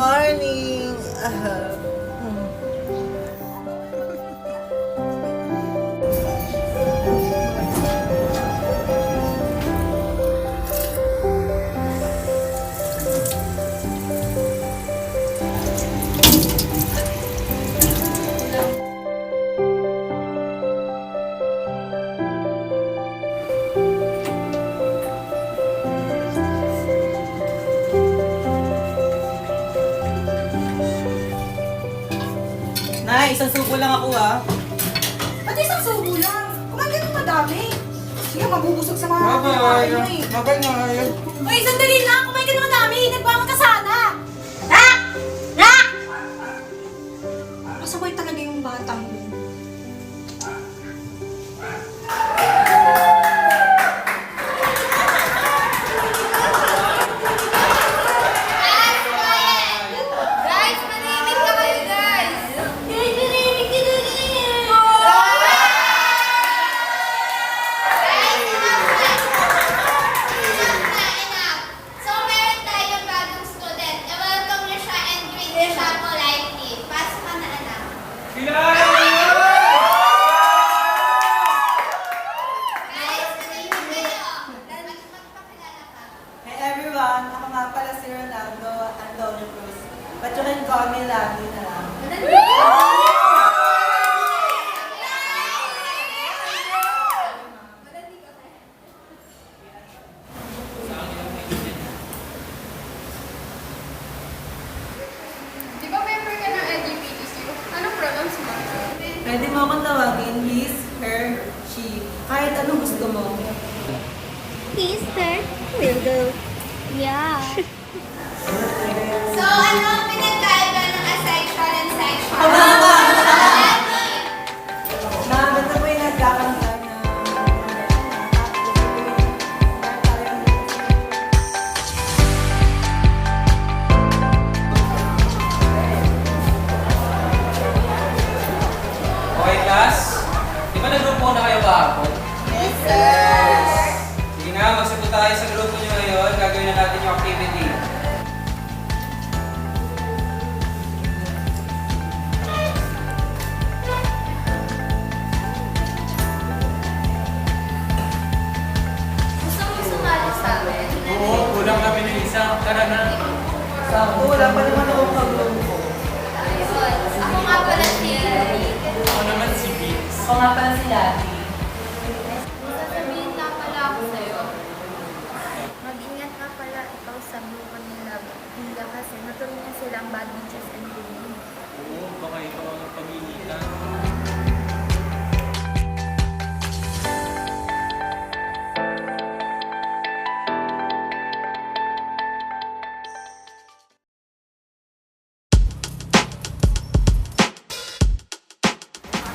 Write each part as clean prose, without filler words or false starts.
morning! Nay, isang subo lang ako Ba't isang subo lang? Kumain ka ng madami. Sige, mabubusog sa mga Mabay, kinakain mo eh. mabay na kayo. Uy, sandali lang! Kumain ka ng madami! Nagbangon ka sana! Nak! Nak! Masaway talaga yung batang yun. Guys, manimik ka kayo, guys! So, meron tayong bagong student. I-welcome niyo siya and greet niyo siya politely. Pasok ka na, anak. Guys, manimik kayo. Magpakilala ka. Hey everyone! Ako nga pala si Ronaldo Antonio Cruz. But you can call me Lagi na lang. Di ba member ka ng LGBTQ? Anong pronouns mo? Pwede mo akong tawagin his, her, she. Kahit anong gusto mo. Please, sir. Will do. Yeah. So, ano ang pinagkaiba ng asexual and sexual? Ito po yung nagkakanta na... Okay, class? Di ba nag-grupo na kayo kahapon? Yes, sir! Sige na, magsagot tayo sa grupo nyo ngayon. Gagawin na natin yung activity. Gusto mo sumali sa amin? Oo, kulang kami ng isa. Tara na. Sakto, wala pa naman akong pag-grupo. Ayun. Ako nga pala si Ellie. Ako naman si Vince. Ako nga pala si Lagi. Sasabihin na pala ako sa'yo. Mag-ingat ka pala ikaw sa grupo nila kasi natuloy silang bad bitches and bullying. Oo, baka ikaw ang pamilitan.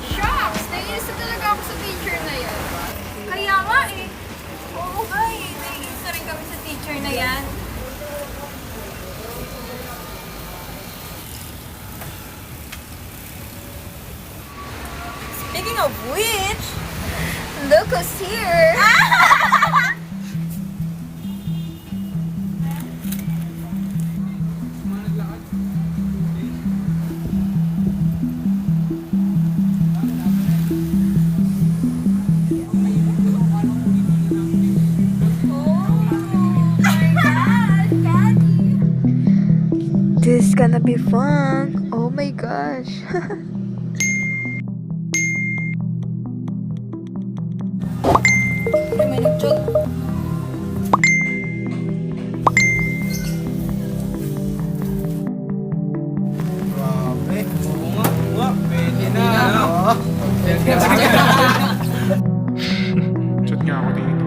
Shucks! Naiinis na talaga ako sa teacher na yan. Kaya nga eh. Oo nga eh. Naiinis na rin kami sa teacher na yan. Speaking of which, Look who's here! This is gonna be fun. Oh my gosh. may nag-joke. Grabe. Oo nga, pwede na. Chat nga ako dito.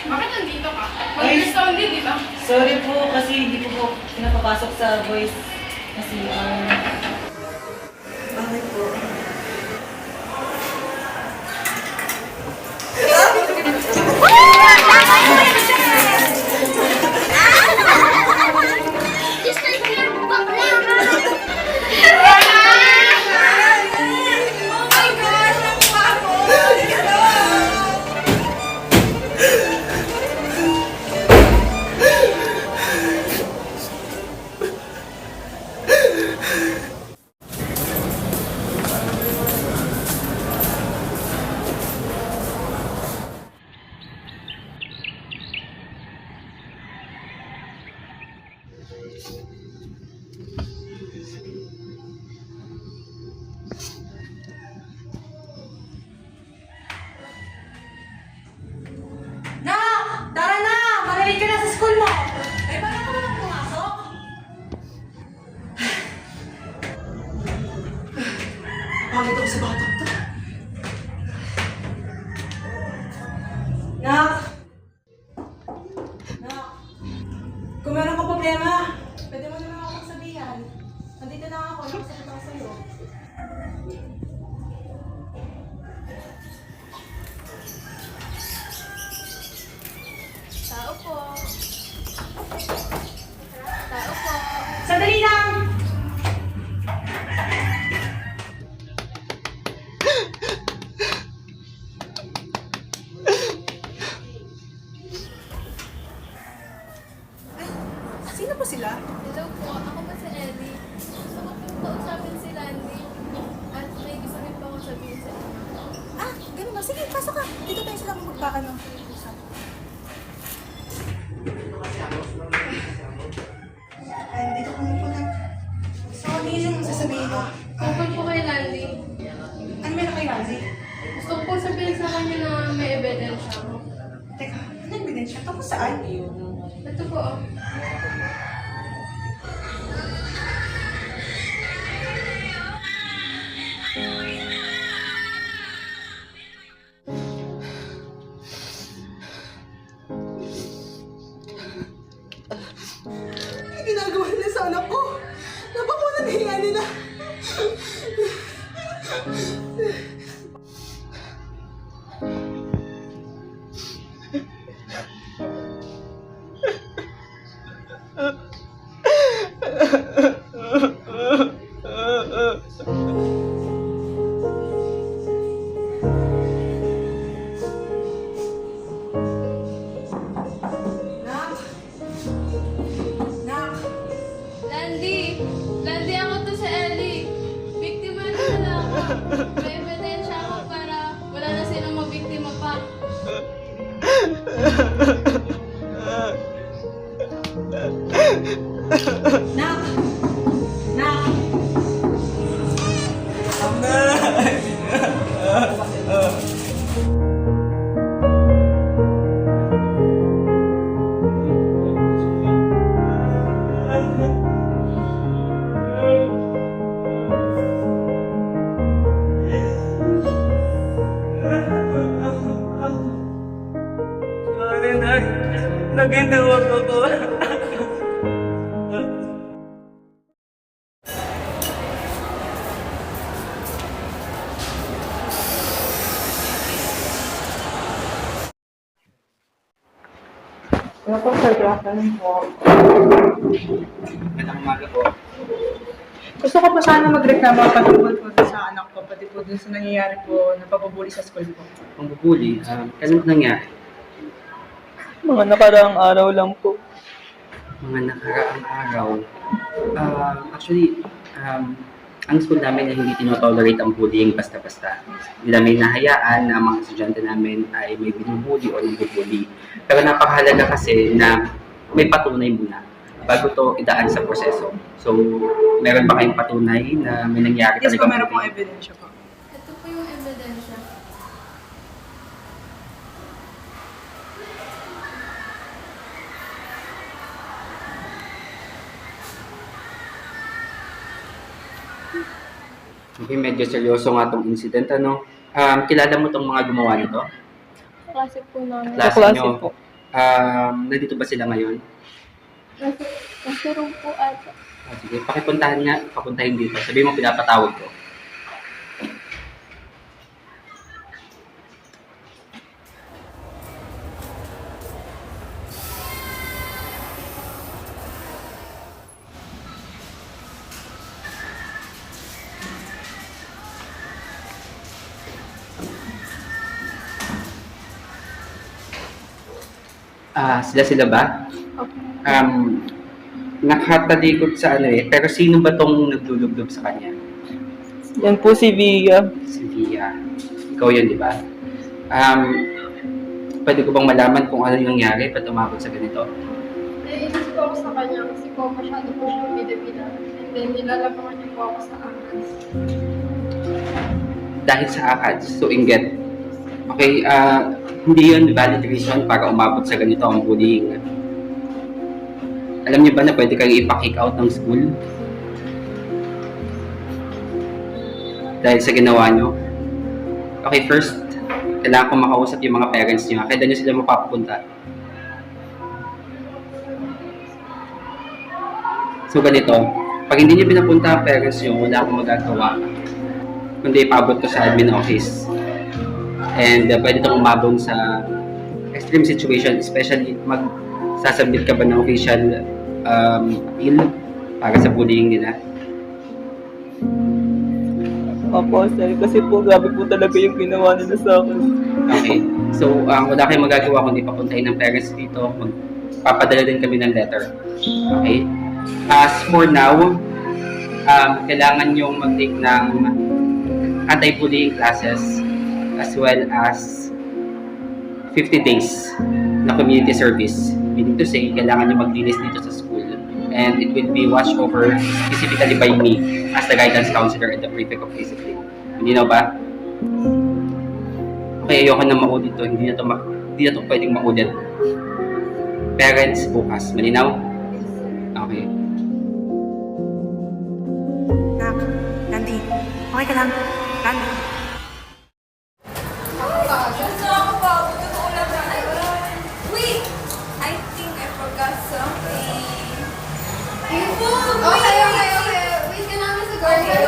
Bakit nandito ka? Mag-first round din, di ba? Sorry po kasi hindi ko po pinapapasok sa voice kasi bakit po? Sino po sila? Hello po, ako po si Ellie. Gusto ko pong kausapin si Landy. At may gusto rin po akong sabihin sa inyo. Ah, ganun ba? Sige, pasok ka. Dito tayo sila magpaka ng usap. Ay, dito ka muna lang. So, ano yung sasabihin mo? Tungkol po kay Landy. Ano meron kay Randy? Gusto ko po sabihin sa kanya na may ebidensya ko. Teka, ano yung ebidensya? Tapos saan? Ito po, oh. Ang ginagawa nila sa anak ko. Napakunan hiya nila. Nak! Nak! Landy! Landy, ako to si Ellie. Biktima na sila ako. May ebidensya ako para wala na silang mabiktima pa. Nak! Nak! Nagindawag ako. Ano po, sir? Good afternoon po. Magandang umaga po. Gusto ko po sana magreklamo patungkol po dun sa anak ko, pati po dun sa nangyayari po na pabubuli sa school po. Kung bubuli, kailan po nangyari? Mga nakaraang araw lang po. Mga nakaraang araw. Actually, ang school namin ay hindi tinotolerate ang bullying basta-basta. Hindi namin nahayaan na ang mga estudyante namin ay may binubuli o nabubuli. Pero napakahalaga kasi na may patunay muna bago to idaan sa proseso. So, meron ba kayong patunay na may nangyari Yes po, talagang meron pong bullying? ebidensya po. Ito po yung ebidensya. Okay, medyo seryoso nga itong incident, ano? Kilala mo itong mga gumawa nito? Klase po namin. Klase klase nyo? po. Nandito ba sila ngayon? Nasa room po ata. Sige, pakipuntahan nga, papuntahin dito. Sabihin mo pinapatawag ko. Sila ba? Nakatalikod sa ano eh, pero sino ba tong naglulublob sa kanya? Yan po si Via. Si Via. Ikaw yun, di ba? Pwede ko bang malaman kung ano yung nangyari ba't umabot sa ganito? Naiinis po ako sa kanya kasi po masyado po siyang bida-bida. And then nilalabangan niyo po ako sa angkas. Dahil sa ACADS, so inget. Okay, hindi yun valid reason para umabot sa ganito ang bullying. Alam niyo ba na pwede kayong ipa-kick out ng school? Dahil sa ginawa niyo? Okay, first, kailangan ko makausap yung mga parents niyo. Kailan niyo sila mapapunta? So ganito, pag hindi niyo pinapunta ang parents niyo, wala akong magagawa. Kundi ipaabot ko sa admin office. And pwede itong umabong sa extreme situation, especially magsasubmit ka ba ng official appeal para sa bullying nila. Opo, sir. Kasi po, grabe po talaga yung ginawa nila sa akin. Okay. So, wala kayong magagawa kundi papuntahin ng parents dito, papadala din kami ng letter. Okay? As for now, kailangan yung mag-take ng anti-bullying classes as well as 50 days na community service. Meaning to say, kailangan nyo maglinis dito sa school. And it will be watched over specifically by me as the guidance counselor and the prefect of discipline. Hindi na ba? Okay, ayoko na maulit to. Hindi na to pwedeng maulit. Parents, bukas. Malinaw? Okay. Nak, Landy, okay ka lang? Landy. Wait! I think I forgot something. Okay. Wait ka namin sa garden.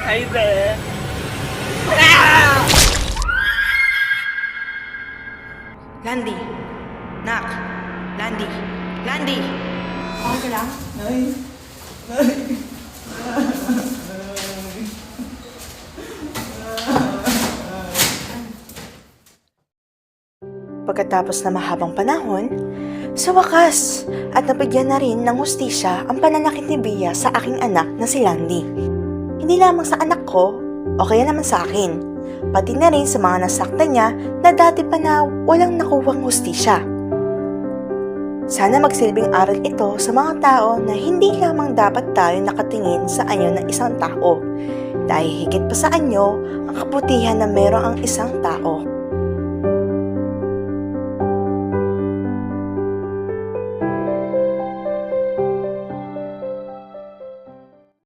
Hi there. Landy. Nak. Landy. Landy. Okay ka lang? Pagkatapos na mahabang panahon, sa wakas, at nabigyan na rin ng hustisya ang pananakit ni Bea sa aking anak na si Landy. Hindi lamang sa anak ko, o kaya naman sa akin, pati na rin sa mga nasaktan niya na dati pa na walang nakuwang hustisya. Sana magsilbing aral ito sa mga tao na hindi lamang dapat tayo nakatingin sa anyo ng isang tao, dahil higit pa sa anyo ang kabutihan na meron ang isang tao.